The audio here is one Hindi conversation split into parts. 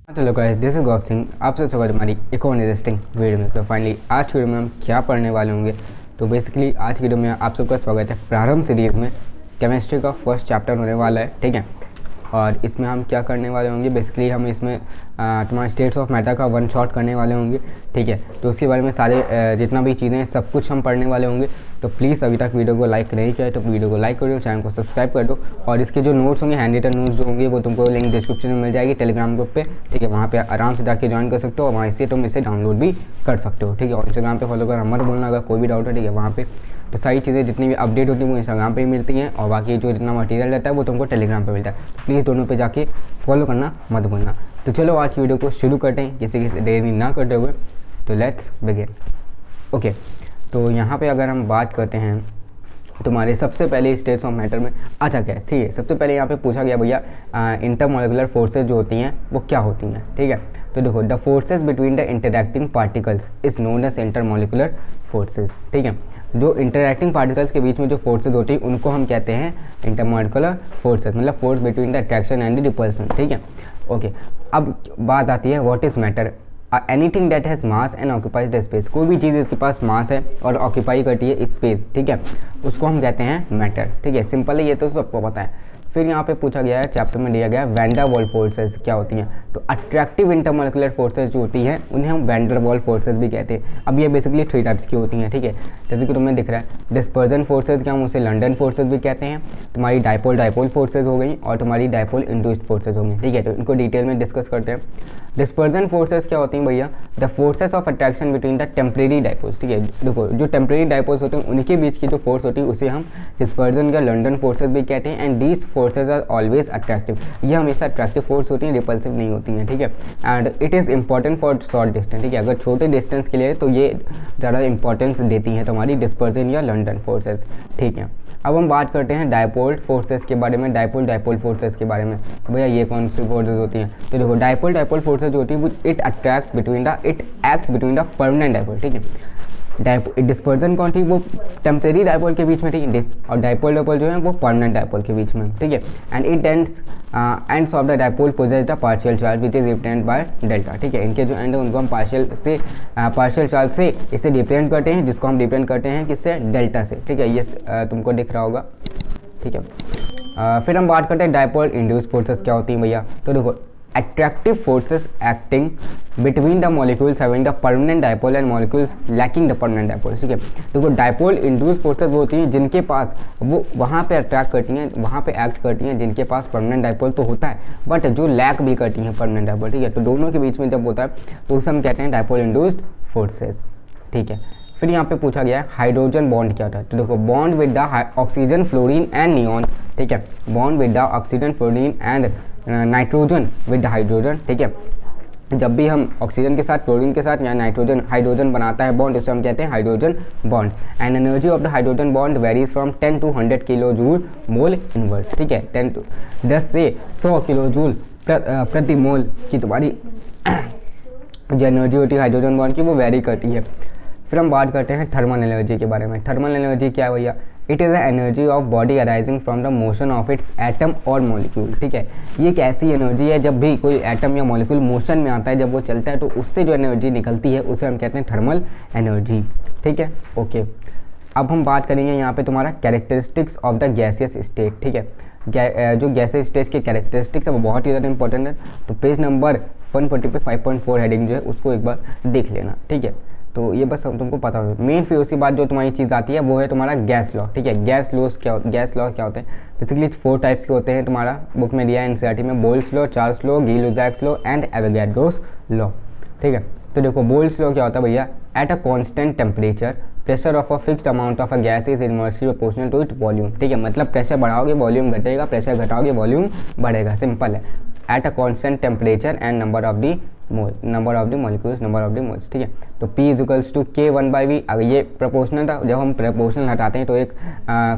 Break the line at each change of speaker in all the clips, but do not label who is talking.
Hello guys, this is Gaurav Singh. आपसे स्वागत है हमारी एक और इंटरेस्टिंग वीडियो में। तो फाइनली आज की वीडियो में हम क्या पढ़ने वाले होंगे, तो बेसिकली आज की वीडियो में आप सबका स्वागत है। प्रारंभ सीरीज में केमिस्ट्री का फर्स्ट चैप्टर होने वाला है, ठीक है। और इसमें हम क्या करने वाले होंगे, बेसिकली हम इसमें तुम्हारे स्टेट्स ऑफ मैटर का वन शॉट करने वाले होंगे, ठीक है। तो उसके बारे में सारे जितना भी चीज़ें सब कुछ हम पढ़ने वाले होंगे। तो प्लीज़ अभी तक वीडियो को लाइक नहीं किया है तो वीडियो को लाइक कर दो, चैनल को सब्सक्राइब कर दो। और इसके जो नोट्स होंगे, हैंड रिटन नोट्स जो होंगे, वो तुमको लिंक डिस्क्रिप्शन में मिल जाएगी टेलीग्राम ग्रुप पे, ठीक है। वहाँ पे आराम से जाके ज्वाइन कर सकते हो और वहाँ से तुम इसे डाउनलोड भी कर सकते हो, ठीक है। और इंस्टाग्राम पे फॉलो करना मत भूलना अगर कोई भी डाउट है, ठीक है। वहाँ पे तो सारी चीज़ें जितनी भी अपडेट होती है वो इंस्टाग्राम पे ही मिलती हैं और बाकी जो जितना मटेरियल रहता है वो तुमको टेलीग्राम पे मिलता है। तो प्लीज़ दोनों पे जाके फॉलो करना मत भूलना। तो चलो आज की वीडियो को शुरू करते हैं किसी की देरी ना करते हुए। तो लेट्स बिगिन। ओके, तो यहाँ पे अगर हम बात करते हैं तुम्हारे सबसे पहले स्टेट्स ऑफ मैटर में अच्छा क्या है, ठीक है। सबसे पहले यहाँ पे पूछा गया भैया इंटरमोलिकुलर फोर्सेज जो होती हैं वो क्या होती हैं, ठीक है। तो देखो, the forces between the interacting particles is known as intermolecular forces, ठीक है। जो इंटरैक्टिंग पार्टिकल्स के बीच में जो फोर्सेज होती है उनको हम कहते हैं इंटरमोलिकुलर फोर्सेज, मतलब force between the attraction and the repulsion, ठीक है। ओके, अब बात आती है what is matter. Anything that has mass and occupies the space, कोई भी चीज़ इसके पास मास है और ऑक्यूपाई करती है स्पेस, ठीक है, उसको हम कहते हैं मैटर, ठीक है। सिंपल है, ये तो सबको पता है। फिर यहाँ पे पूछा गया है, चैप्टर में दिया गया है वैन डर वाल्स फोर्सेज क्या होती हैं। तो अट्रैक्टिव इंटरमोलिकुलर फोर्सेज जो होती हैं उन्हें हम वैन डर वाल्स फोर्सेज भी कहते हैं। अब ये बेसिकली 3 टाइप्स की होती हैं, ठीक है। जैसे कि तुम्हें दिख रहा है डिस्पर्जन फोर्सेज, क्या हम उसे लंडन फोर्सेज भी कहते हैं। तुम्हारी डाइपोल फोर्सेज हो गई और तुम्हारी डाइपोल इंड्यूस्ड फोर्सेज होंगी, ठीक है। तो इनको डिटेल में डिस्कस करते हैं। डिस्पर्जन फोर्सेज क्या होती हैं भैया, the forces of attraction between the temporary dipoles, ठीक है। देखो, जो टेम्परेरी डाइपोल्स होते हैं उनके बीच की जो फोर्स होती है उसे हम डिस्पर्जन या लंडन फोर्सेज भी कहते हैं। And these forces are always attractive, ये हमेशा अट्रैक्टिव फोर्स होती हैं, रिपल्सिव नहीं होती हैं, ठीक है। And it is important for short distance, ठीक है। अगर छोटे डिस्टेंस के लिए तो ये ज़्यादा इंपॉर्टेंस देती हैं तुम्हारी डिस्पर्जन या लंडन फोर्सेज, ठीक है। अब हम बात करते हैं डाइपोल फोर्सेस के बारे में, डाइपोल फोर्सेस के बारे में। भैया ये कौन सी फोर्सेस होती हैं, तो देखो डाइपोल फोर्सेस जो होती है it acts between the permanent dipole, ठीक है। डिस्पर्जन कौन थी, वो टेम्परेरी डाइपोल के बीच में थी, और डाइपोल जो है वो परमानेंट डाइपोल के बीच में, ठीक है। And it ends of the dipole possess the partial charge which is represented by delta, ठीक है। इनके जो एंड है उनको हम पार्शियल चार्ज से इसे रिप्रेजेंट करते हैं, जिसको हम रिप्रेजेंट करते हैं किससे, डेल्टा से, ठीक है। ये तुमको दिख रहा होगा, ठीक है। फिर हम बात करते हैं डाइपोल इंड्यूस्ड फोर्सेस क्या होती हैं भैया। तो देखो, attractive forces acting between the molecules having the permanent dipole and molecules lacking the permanent dipole, ठीक है। देखो, डाइपोल इंड्यूस फोर्सेस वो होती हैं जिनके पास वो वहाँ पे अट्रैक्ट करती हैं, वहाँ पे एक्ट करती हैं जिनके पास परमानेंट डाइपोल तो होता है बट जो लैक भी करती हैं परमानेंट डाइपोल, ठीक है। तो दोनों के बीच में जब होता है तो उसे हम कहते हैं डाइपोल इंड्यूस्ड फोर्सेस, ठीक है। फिर यहाँ पे पूछा गया है हाइड्रोजन बॉन्ड क्या होता है। तो देखो, bond with the oxygen fluorine and neon, ठीक है। Bond with the oxygen fluorine and nitrogen with hydrogen, ठीक है। जब भी हम ऑक्सीजन के साथ, फ्लोरीन के साथ या हाइड्रोजन बनाता है बॉन्ड, उसे हम कहते हैं hydrogen bond. And energy of the hydrogen bond varies from 10 to 100 kilo joule mole inverse, ठीक है। 10 से 100 किलो जूल प्रति मोल की तुम्हारी जो एनर्जी होती है हाइड्रोजन बॉन्ड की वो वेरी करती है। फिर हम बात करते हैं थर्मल एनर्जी के बारे में। थर्मल एनर्जी क्या है भैया, it is the energy of body arising from the motion of its atom और मॉलिक्यूल, ठीक है। ये एक ऐसी एनर्जी है जब भी कोई एटम या मॉलिक्यूल मोशन में आता है, जब वो चलता है तो उससे जो एनर्जी निकलती है उसे हम कहते हैं थर्मल एनर्जी, ठीक है। ओके, अब हम बात करेंगे यहाँ पे तुम्हारा characteristics of the gaseous state, ठीक है। जो गैसियस स्टेट के कैरेक्टरिस्टिक्स है वो बहुत ही ज़्यादा इंपॉर्टेंट है। तो पेज नंबर 140 पे 5.4 हेडिंग जो है उसको एक बार देख लेना, ठीक है। तो ये बस तुमको पता हो। मेन फिर उसके बाद जो तुम्हारी चीज़ आती है वो है तुम्हारा गैस लॉ, ठीक है। गैस लॉ क्या होते हैं, बेसिकली 4 टाइप्स के होते हैं, तुम्हारा बुक में दिया है एनसीईआरटी में, Boyle's law, Charles law, Gay Lussac's law and Avogadro's law, ठीक है। तो देखो, बोल्स लॉ क्या होता है भैया, at a constant temperature pressure of a fixed amount of a gas is inversely proportional to it volume, ठीक है। मतलब प्रेशर बढ़ाओगे वॉल्यूम घटेगा, प्रेशर घटाओगे वॉल्यूम बढ़ेगा, सिंपल है। At a constant temperature and number of the molecules, number of the moles, ठीक है। तो P इक्वल्स टू K1/V। अगर ये प्रोपोर्शनल था, जब हम प्रोपोर्शनल हटाते हैं तो एक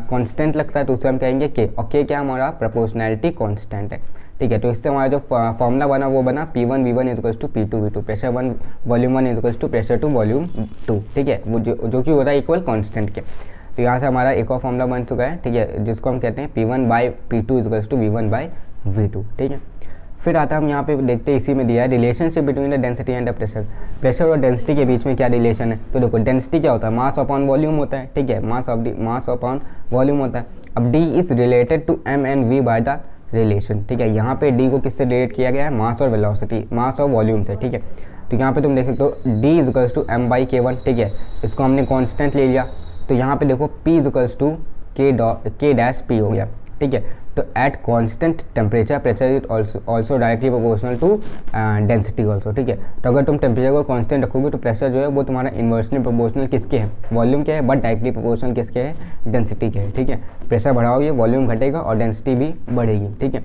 कांस्टेंट लगता है तो उसे हम कहेंगे K, और K क्या हमारा प्रोपोर्शनैलिटी कांस्टेंट है, ठीक है। तो इससे हमारा जो फॉर्मूला बना वो बना P1V1 equals to P2V2, pressure 1 volume 1 equals to pressure 2 volume 2, ठीक है। वो जो कि होता है इक्वल कांस्टेंट के। तो यहाँ से हमारा एक और फॉर्मूला बन चुका है, ठीक है, जिसको हम कहते हैं P1/P2 इक्वल्स टू V1/V2, ठीक है। फिर आता है हम यहाँ पे देखते हैं, इसी में दिया है relationship between the density and the pressure. Pressure और डेंसिटी के बीच में क्या रिलेशन है, तो देखो डेंसिटी क्या होता है, मास अपॉन वॉल्यूम होता है, ठीक है, मास अपॉन वॉल्यूम होता है। अब D is related to M and V by the relation, ठीक है, यहाँ पे डी को किससे रिलेट किया गया है, मास और वेलोसिटी, मास और वॉल्यूम से, ठीक है। तो यहाँ पे तुम देख सकते हो D equals to M by K one, ठीक है, इसको हमने कॉन्स्टेंट ले लिया। तो यहाँ पे देखो P equals to K dash P हो गया, ठीक है। तो at constant temperature pressure is also directly proportional to density also, ठीक है। तो अगर तुम टेम्परेचर को कांस्टेंट रखोगे तो प्रेशर जो है वो तुम्हारा इन्वर्सली प्रोपोर्शनल किसके है, वॉल्यूम के है, बट डायरेक्टली प्रोपोर्शनल किसके है, डेंसिटी के है, ठीक है। प्रेशर बढ़ाओगे वॉल्यूम घटेगा और डेंसिटी भी बढ़ेगी, ठीक है।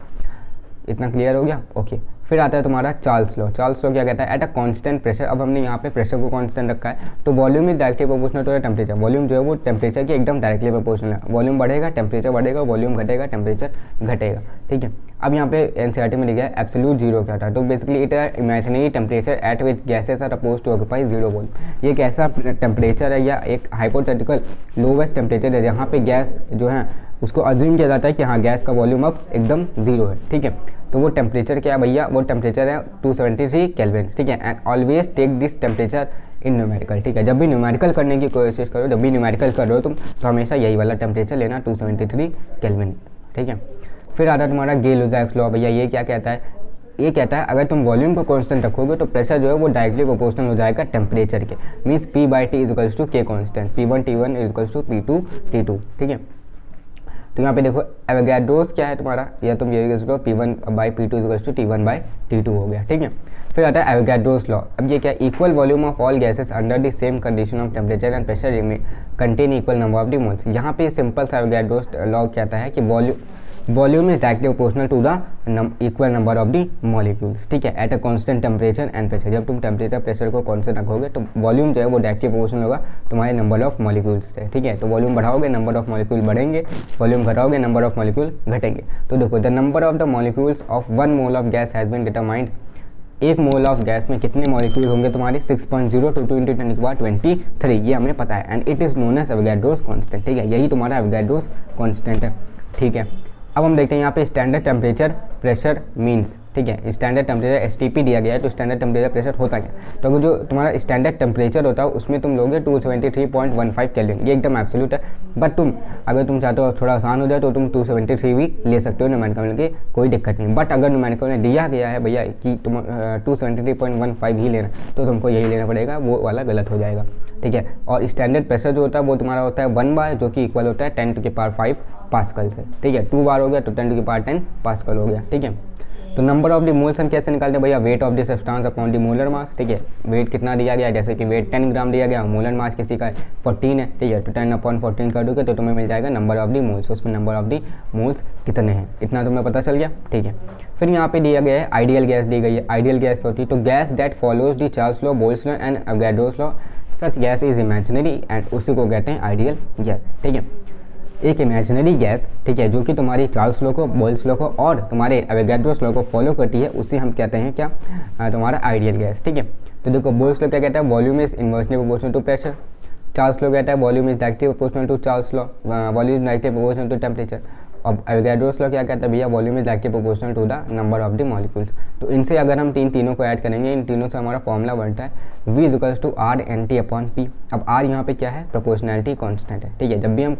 इतना क्लियर हो गया, ओके। फिर आता है तुम्हारा चार्ल्स लॉ। चार्ल्स लॉ क्या कहता है, एट अ कांस्टेंट प्रेशर, अब हमने यहाँ पे प्रेशर को कांस्टेंट रखा है तो volume is directly proportional to temperature, volume जो है वो टेम्परेचर के एकदम डायरेक्टली प्रोपोर्शनल है, वॉल्यूम बढ़ेगा टेम्परेचर बढ़ेगा, वॉल्यूम घटेगा टेम्परेचर घटेगा, ठीक है। अब यहाँ पे एनसीईआरटी में लिखा है एब्सोल्यूट जीरो क्या था, तो basically it are imaginary temperature at which gases are supposed to occupy zero volume. ये एक ऐसा टेम्परेचर है या एक हाइपोथेटिकल लोवेस्ट टेम्परेचर है जहाँ पे गैस जो है उसको अज्यूम किया जाता है कि हाँ गैस का वॉल्यूम अब एकदम जीरो है, ठीक है। तो वो टेम्परेचर क्या है भैया, वो टेम्परेचर है 273 केल्विन, ठीक है। And always take this temperature in numerical, ठीक है। जब भी न्यूमेरिकल करने की कोशिश करो, जब भी न्यूमेरिकल कर रहे हो तुम, तो हमेशा यही वाला टेम्परेचर लेना 273 केल्विन, ठीक है। फिर आता है तुम्हारा गे-लुसाक्स लॉ। भैया ये क्या कहता है, ये कहता है अगर तुम वॉल्यूम को कांस्टेंट रखोगे तो प्रेशर जो है वो डायरेक्टली प्रोपोर्शनल हो जाएगा टेम्परेचर के, means P by T equals to K constant, P1 T1 equals to P2 T2, ठीक है। तो यहाँ पे देखो एवोगाड्रोस क्या है तुम्हारा, या तुम ये कहो P1 by P2 equals to T1 by T2 हो गया, ठीक है। फिर आता है एवोगाड्रोस लॉ। अब ये क्या, equal volume of all gases under the same condition of temperature and pressure contain equal number of the moles. यहाँ पे सिंपल सा एवोगाड्रोस लॉ कहता है कि volume is directly proportional to the equal number of the molecules, ठीक है, at a constant temperature and pressure. जब तुम टेम्परेचर प्रेशर को कांस्टेंट रखोगे तो वॉल्यूम जो है वो डायरेक्टली प्रोपोर्शनल होगा तुम्हारे नंबर ऑफ मॉलिक्यूल्स से, ठीक है। तो वॉल्यूम बढ़ाओगे नंबर ऑफ मॉलिक्यूल बढ़ेंगे, वॉल्यूम घटाओगे नंबर ऑफ मॉलिक्यूल घटेंगे। तो देखो the number of the molecules of 1 mole of gas has been determined, एक मोल ऑफ गैस में कितने मॉलिक्यूल होंगे तुम्हारे 6.0 to 2 × 10⁻23, ये हमें पता है। And it is known as Avogadro's constant, ठीक है, यही तुम्हारा एवोगाड्रोस कांस्टेंट है, ठीक है। अब हम देखते हैं यहाँ पे स्टैंडर्ड टेम्परेचर प्रेशर मीन्स, ठीक है। स्टैंडर्ड टेम्परेचर STP दिया गया है, तो स्टैंडर्ड टेम्परेचर प्रेशर होता क्या, तो अगर जो तुम्हारा स्टैंडर्ड टेम्परेचर होता है उसमें तुम लोगे 273.15 केल्विन, ये एकदम एब्सोल्यूट है। बट अगर तुम चाहते हो थोड़ा आसान हो जाए तो तुम 273 भी ले सकते हो न्यूमेरिकल में, कि कोई दिक्कत नहीं। बट अगर न्यूमेरिकल में दिया गया है भैया कि तुम 273.15 ही लेना, तो तुमको यही लेना पड़ेगा, वो वाला गलत हो जाएगा, ठीक है। और स्टैंडर्ड प्रेशर जो होता है वो तुम्हारा होता है 1 बार, जो कि इक्वल होता है 10⁵ पास्कल से, ठीक है। 2 बार हो गया तो 10⁻10 पास्कल हो गया, ठीक है। तो नंबर ऑफ द मोल्स हम कैसे निकालते हैं भैया, weight of the substance upon the molar mass, ठीक है। वेट कितना दिया गया है, जैसे कि वेट 10 ग्राम दिया गया, मोलर मास किसी का 14 है, ठीक है। तो 10/14 कर दोगे तो तुम्हें मिल जाएगा नंबर ऑफ द मोल्स, उसमें नंबर ऑफ द मोल्स कितने हैं, इतना तुम्हें पता चल गया, ठीक है। फिर यहाँ पे दिया गया है आइडियल गैस दी गई है। आइडियल गैस क्या होती है, तो gas that follows the Charles law, Boyle's law and Avogadro's law, such gas is imaginary and उसी को कहते हैं आइडियल गैस, ठीक है। एक इमेजिनरी गैस, ठीक है, जो कि तुम्हारी चार्ल्स लॉ को, बोल्स लॉ को और तुम्हारे एवोगाड्रोस लॉ को फॉलो करती है, उसे हम कहते हैं क्या, तुम्हारा आइडियल गैस, ठीक है। तो देखो बोल्स लॉ क्या कहता है, volume is inversely proportional to pressure. Charles law कहता है volume is directly proportional to Charles law, volume is directly proportional to temperature. अब एवोगाड्रोस लॉ क्या कहता है भैया, volume is directly proportional to the number of the molecules. तो इनसे अगर हम तीनों को ऐड करेंगे, इन तीनों से हमारा फॉर्मूला बनता है V इक्वल्स टू R/N/T/P। अब R यहाँ पे क्या है, प्रोपोर्शनैलिटी कांस्टेंट है, ठीक है। जब भी हम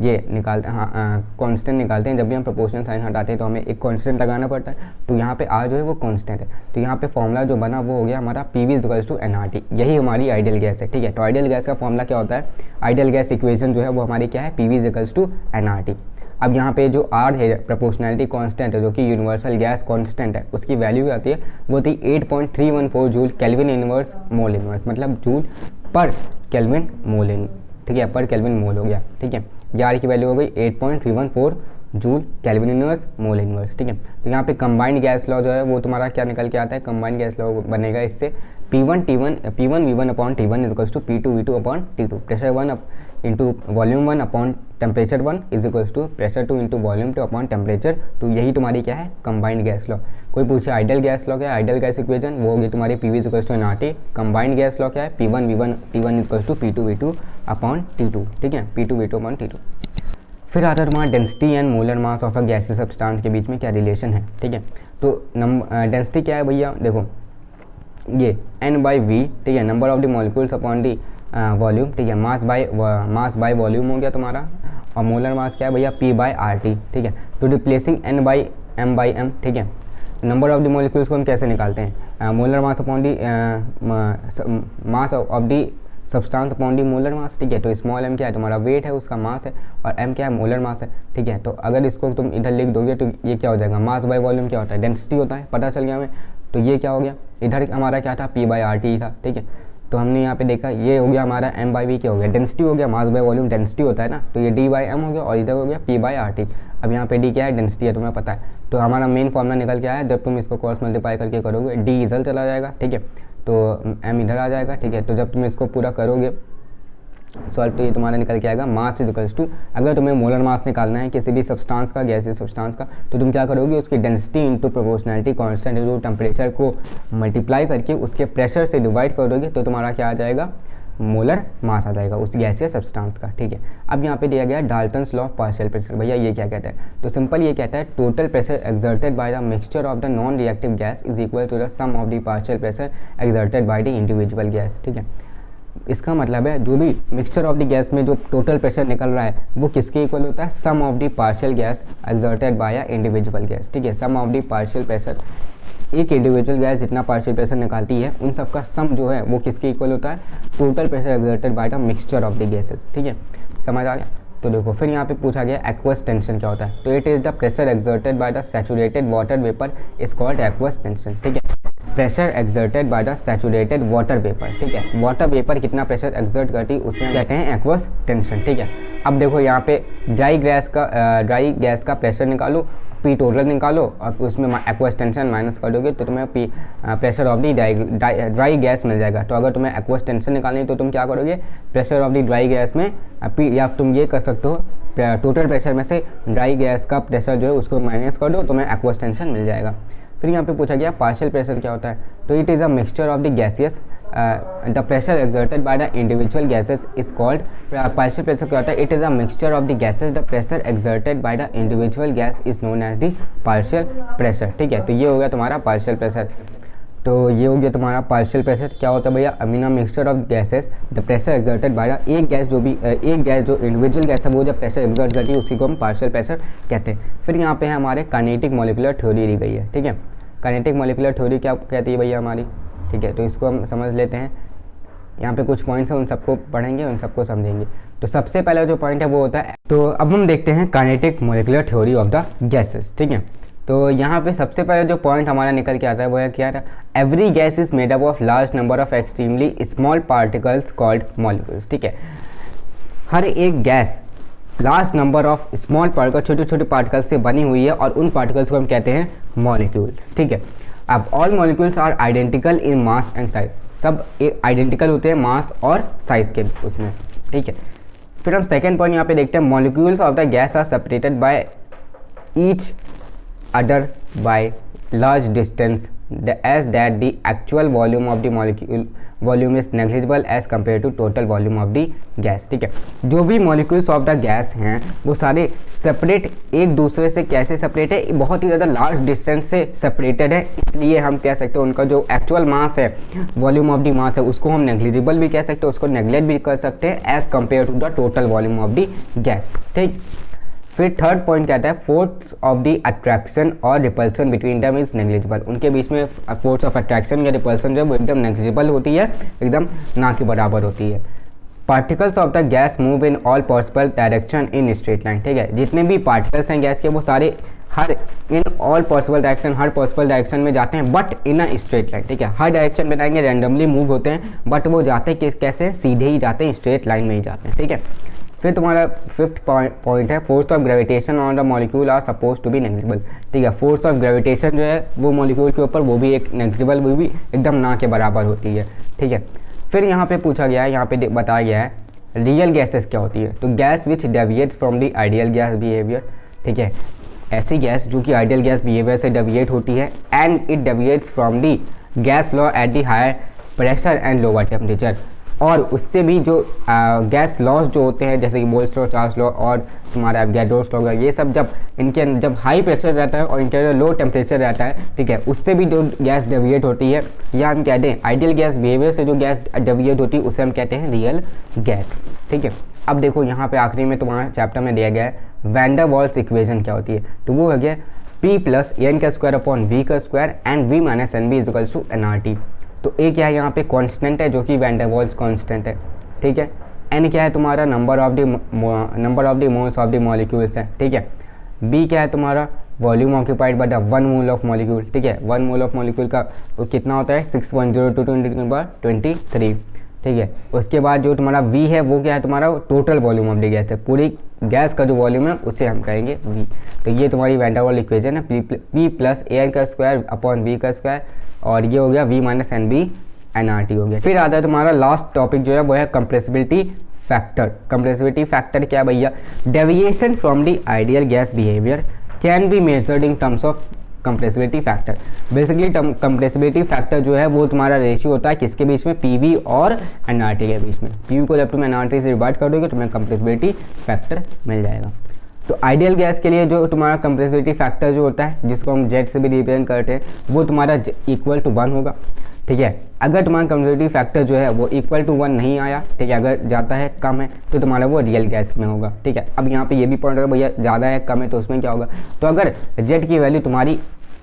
ये निकालते हैं, कांस्टेंट निकालते हैं, जब भी हम प्रोपोर्शनल साइन हटाते हैं तो हमें एक कांस्टेंट लगाना पड़ता है, तो यहाँ पे R जो है वो कांस्टेंट है। तो यहाँ पे फॉर्मूला जो बना वो हो गया हमारा PV इक्वल्स टू nRT, यही हमारी आइडियल गैस है, ठीक है। तो आइडियल गैस का फॉर्मूला क्या होता है, आइडियल गैस इक्वेशन जो है वो हमारी क्या है, PV इक्वल्स टू nRT। अब यहाँ पे जो R है प्रोपोर्शनैलिटी कांस्टेंट है, जो कि यूनिवर्सल गैस कांस्टेंट है, उसकी वैल्यू आती है वो थी 8.314 joule kelvin inverse mole inverse, मतलब जूल पर केल्विन मोल इन, ठीक है, पर केल्विन मोल हो गया, ठीक है। R की वैल्यू हो गई 8.314 joule kelvin inverse mole inverse, ठीक है। तो यहाँ पे कंबाइंड गैस लॉ जो है वो तुम्हारा क्या निकल के आता है, कंबाइंड गैस लॉ बनेगा इससे P1 V1 upon T1 is equals to P2 V2 upon T2। Pressure 1 into volume 1 upon temperature 1 is equals to pressure 2 into volume 2 upon temperature 2। यही तुम्हारी क्या है, कंबाइंड गैस लॉ। कोई पूछे आइडियल गैस लॉ क्या है, आइडियल गैस इक्वेशन वो होगी तुम्हारी PV is equals to nRT। Combined gas law क्या है, P1 V1 T1 is equals to P2 V2 upon T2, ठीक है, P2 V2 अपॉन T2। फिर आता है तुम्हारा density and molar mass of a gaseous substance के बीच में क्या रिलेशन है, ठीक है। तो डेंसिटी क्या है भैया, देखो ये n/v, ठीक है, number of the molecules upon the volume, ठीक है, मास बाय वॉल्यूम हो गया तुम्हारा, और मोलर मास क्या है भैया P/RT, ठीक है। तो रिप्लेसिंग n/m/m, ठीक है। नंबर ऑफ द मॉलिक्यूल्स को हम कैसे निकालते हैं, molar mass upon the mass of the substance upon the molar mass, ठीक है। तो स्मॉल m क्या है तुम्हारा वेट है, उसका मास है, और m क्या है मोलर मास है, ठीक है। तो अगर इसको तुम इधर लिख दोगे तो ये क्या हो जाएगा, मास बाय वॉल्यूम क्या होता है, डेंसिटी होता है, पता चल गया हमें। तो ये क्या हो गया, इधर हमारा क्या था P/RT था, ठीक है। तो हमने यहाँ पे देखा ये हो गया हमारा m/v क्या हो गया, डेंसिटी हो गया, मास बाय वॉल्यूम डेंसिटी होता है ना, तो ये d/m हो गया, और इधर हो गया P/RT। अब यहाँ पे d क्या है, डेंसिटी है, तुम्हें पता है। तो हमारा मेन फॉर्मूला निकल के आया, जब तुम इसको क्रॉस मल्टीप्लाई करके करोगे d इधर चला जाएगा, ठीक है, तो m इधर आ जाएगा, ठीक है। तो जब तुम इसको पूरा करोगे सॉल्व, तो ये तुम्हारा निकल के आएगा मास इज इक्वल्स टू, अगर तुम्हें मोलर मास निकालना है किसी भी सब्सटेंस का, गैसियस सब्सटेंस का, तो तुम क्या करोगे, उसकी density into proportionality constant into temperature को मल्टीप्लाई करके उसके प्रेशर से डिवाइड करोगे, तो तुम्हारा क्या आ जाएगा, मोलर मास आ जाएगा उस गैसियस सब्सटेंस का, ठीक है। अब यहाँ पे दिया गया Dalton's law of partial pressure, भैया ये क्या कहता है, तो सिंपल ये कहता है total pressure exerted by the mixture of the non reactive gas is equal to the sum of the partial pressure exerted by the individual gas, ठीक है। इसका मतलब है जो भी मिक्सचर ऑफ द गैस में जो टोटल प्रेशर निकल रहा है वो किसके इक्वल होता है, sum of the partial gas exerted by individual gas, ठीक है। Sum of the partial pressure, एक इंडिविजुअल गैस जितना पार्शियल प्रेशर निकालती है उन सबका सम जो है वो किसके इक्वल होता है, total pressure exerted by the mixture of the gases, ठीक है, समझ आ गया। तो देखो फिर यहाँ पे पूछा गया एक्वस टेंशन क्या होता है, तो it is the pressure exerted by the saturated water vapour is called aqueous tension, ठीक है। Pressure exerted by the saturated water vapour, ठीक है, वाटर वेपर कितना प्रेशर एक्सर्ट करती है उसे कहते हैं एक्वस टेंशन, ठीक है। अब देखो यहाँ पे ड्राई गैस का प्रेशर निकालो, पी टोटल निकालो, और उसमें एक्वस टेंशन माइनस कर दोगे तो तुम्हें pressure of the dry gas मिल जाएगा। तो अगर तुम्हें एक्वस टेंशन निकालनी है तो तुम क्या करोगे, pressure of the dry gas में या तुम ये कर सकते हो टोटल प्रेशर में से ड्राई गैस का प्रेशर जो है उसको माइनस कर दो, तुम्हें एक्वस टेंशन मिल जाएगा। फिर यहाँ पे पूछा गया पार्शियल प्रेशर क्या होता है, तो it is a mixture of the gases, the pressure exerted by the individual gases is called, partial pressure क्या होता है, it is a mixture of the gases, the pressure exerted by the individual gas is known as the partial pressure, ठीक है। तो ये हो गया तुम्हारा पार्शियल प्रेशर। तो ये हो गया तुम्हारा पार्शियल प्रेशर क्या होता है भैया, Amina mixture of gases, the pressure exerted by the एक गैस जो इंडिविजुअल गैस है वो जब प्रेशर एक्सर्ट करती है उसी को हम पार्शियल प्रेशर कहते हैं। फिर यहाँ पे है हमारे काइनेटिक मॉलिक्यूलर थ्योरी दी गई है, ठीक है। काइनेटिक मॉलिक्यूलर थ्योरी क्या कहती है भैया हमारी, ठीक है, तो इसको हम समझ लेते हैं। यहाँ पे कुछ पॉइंट्स हैं उन सबको पढ़ेंगे, उन सबको समझेंगे। तो सबसे पहला जो पॉइंट है वो होता है, तो अब हम देखते हैं kinetic molecular theory of the gases, ठीक है। तो यहाँ पे सबसे पहले जो पॉइंट हमारा निकल के आता है वो है क्या, every gas is made up of large number of extremely small particles called molecules, ठीक है। हर एक gas large number of small particle, छोटे छोटे पार्टिकल से बनी हुई है, और उन पार्टिकल्स को हम कहते हैं मॉलिक्यूल्स, ठीक है। अब all molecules are identical in mass and size, सब एक आइडेंटिकल होते हैं मास और साइज के उसमें, ठीक है। फिर हम सेकेंड पॉइंट यहाँ पे देखते हैं, molecules of the gas are separated by each other by large distance as that the actual volume of the volume is negligible as compared to total volume of the gas, ठीक है। जो भी molecules of the gas हैं वो सारे सेपरेट एक दूसरे से कैसे सेपरेट है, बहुत ही ज़्यादा लार्ज डिस्टेंस से सेपरेटेड है, इसलिए हम कह सकते हैं उनका जो एक्चुअल मास है, वॉल्यूम ऑफ द मास है, उसको हम नेग्लिजिबल भी कह सकते हैं, उसको नेग्लेक्ट भी कर सकते हैं as compare to the total volume of the gas, ठीक। फिर थर्ड पॉइंट कहता है फोर्स ऑफ द अट्रैक्शन और repulsion between them is negligible, उनके बीच में फोर्स ऑफ अट्रैक्शन या रिपल्सन जो है वो एकदम नेग्लिजिबल होती है, एकदम ना के बराबर होती है। Particles of the gas move in all possible direction in straight line, ठीक है। जितने भी पार्टिकल्स हैं गैस के वो सारे in all possible direction, her possible direction में जाते हैं, but in a straight line, ठीक है। हर डायरेक्शन बनाएंगे रैंडमली मूव होते हैं, बट वो जाते कैसे, सीधे ही जाते हैं, स्ट्रेट लाइन में ही जाते हैं, ठीक है। फिर तुम्हारा फिफ्थ पॉइंट है force of gravitation on the molecule are suppose to be negligible, ठीक है। फोर्स ऑफ ग्रेविटेशन जो है वो मॉलिक्यूल के ऊपर वो भी एक नेग्लिजिबल, वो भी एकदम ना के बराबर होती है, ठीक है। फिर यहाँ पे पूछा गया है, यहाँ पे बताया गया है रियल गैसेस क्या होती है, तो gas which deviates from the ideal gas behaviour, ठीक है। ऐसी गैस जो कि आइडियल गैस बिहेवियर से डेविएट होती है, and it deviates from the gas law at the higher pressure and lower temperature, और उससे भी जो गैस लॉस जो होते हैं जैसे कि बोल्स लॉ, चार्ल्स लॉ और तुम्हारा गैडोस लॉ, ये सब जब हाई प्रेशर रहता है और इनके लो टेम्परेचर रहता है, ठीक है, उससे भी जो गैस डेविएट होती है, या हम कहते हैं आइडियल गैस बिहेवियर से जो गैस डेविएट होती है उसे हम कहते हैं रियल गैस। ठीक है, अब देखो यहाँ पे आखिरी में तुम्हारा चैप्टर में दिया गया है वैन डर वाल्स इक्वेशन क्या होती है, तो वो हो गया P प्लस एन का स्क्वायर अपॉन वी का square and V minus n b equals to NRT। तो ए क्या है यहाँ पे कांस्टेंट है जो कि वैन डर वाल्स कांस्टेंट है, ठीक है। एन क्या है तुम्हारा number of the moles of the molecules है, ठीक है। बी क्या है तुम्हारा volume occupied by the 1 mole of molecule, ठीक है। 1 मोल ऑफ मॉलिक्यूल का वो कितना होता है 6.02 × 10⁻23, ठीक है। उसके बाद जो तुम्हारा वी है वो क्या है तुम्हारा total volume of the gas है, पूरी गैस का जो वॉल्यूम है उसे हम कहेंगे वी। तो ये तुम्हारी वैन डर वाल्स इक्वेशन है P प्लस एन का स्क्वायर अपॉन वी का स्क्वायर, और ये हो गया V minus n b NRT हो गया। फिर आता है तुम्हारा लास्ट टॉपिक जो है वो है कंप्रेसिबिलिटी फैक्टर। कंप्रेसिबिलिटी फैक्टर क्या भैया, deviation from the ideal gas behaviour can be measured in terms of compressibility factor. Basically compressibility factor जो है वो तुम्हारा रेशियो होता है किसके बीच में, PV और NRT के बीच में। PV को जब तुम NRT से डिवाइड कर दोगे तो तुम्हें कंप्रेसिबिलिटी फैक्टर मिल जाएगा। तो आइडियल गैस के लिए जो तुम्हारा कंप्रेसिबिलिटी फैक्टर जो होता है जिसको हम जेट से भी रिप्रेजेंट करते हैं वो तुम्हारा इक्वल टू 1 होगा, ठीक है। अगर तुम्हारा कंप्रेसिबिलिटी फैक्टर जो है वो इक्वल टू 1 नहीं आया, ठीक है, अगर जाता है कम है तो तुम्हारा वो रियल गैस में होगा, ठीक है। अब यहाँ पे ये भी पॉइंट है भैया ज़्यादा है कम है तो उसमें क्या होगा, तो अगर जेट की वैल्यू तुम्हारी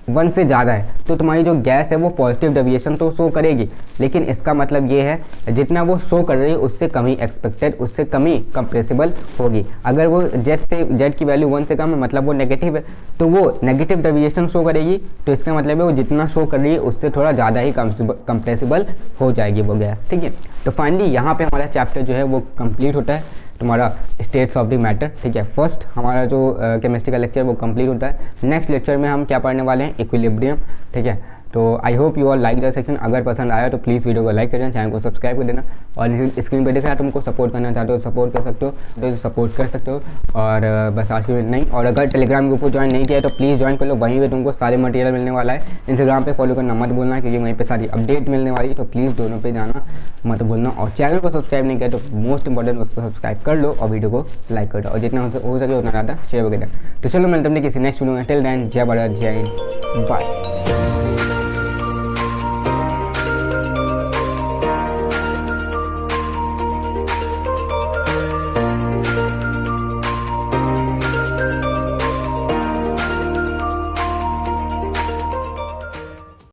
1 से ज़्यादा है तो तुम्हारी जो गैस है वो पॉजिटिव डेविएशन तो शो करेगी, लेकिन इसका मतलब ये है जितना वो शो कर रही है उससे कम ही एक्सपेक्टेड, उससे कम ही कंप्रेसिबल होगी। अगर वो जेट की वैल्यू 1 से कम है मतलब वो नेगेटिव है तो वो नेगेटिव डेविएशन शो करेगी, तो इसका मतलब है वो जितना शो कर रही है उससे थोड़ा ज़्यादा ही कंप्रेसिबल हो जाएगी वो गैस, ठीक है। तो फाइनली यहाँ पे हमारा चैप्टर जो है वो कंप्लीट होता है तुम्हारा स्टेट्स ऑफ द मैटर, ठीक है। फर्स्ट हमारा जो केमिस्ट्री का लेक्चर वो कंप्लीट होता है। नेक्स्ट लेक्चर में हम क्या पढ़ने वाले हैं, इक्विलिब्रियम, ठीक है। तो I hope you all like the section. अगर पसंद आया तो प्लीज़ वीडियो को लाइक कर देना, चैनल को सब्सक्राइब कर देना, और स्क्रीन पर दिख रहा है तुमको सपोर्ट करना चाहते हो सपोर्ट कर सकते हो तो सपोर्ट कर सकते हो। और बस आज की नहीं, और अगर टेलीग्राम ग्रुप को ज्वाइन नहीं किया तो प्लीज़ ज्वाइन कर लो, वहीं पे तुमको सारे मटेरियल मिलने वाला है। इंस्टाग्राम पे फॉलो करना मत भूलना क्योंकि वहीं पे सारी अपडेट मिलने वाली है, तो प्लीज़ दोनों पे जाना मत भूलना। और चैनल को सब्सक्राइब नहीं किया तो मोस्ट इंपॉर्टेंट उसको सब्सक्राइब कर लो और वीडियो को लाइक कर दो, और जितना हो सके उतना ज़्यादा शेयर वगैरह। तो चलो मिलते हैं किसी नेक्स्ट वीडियो में। टिल देन जय भारत, जय हिंद, बाय।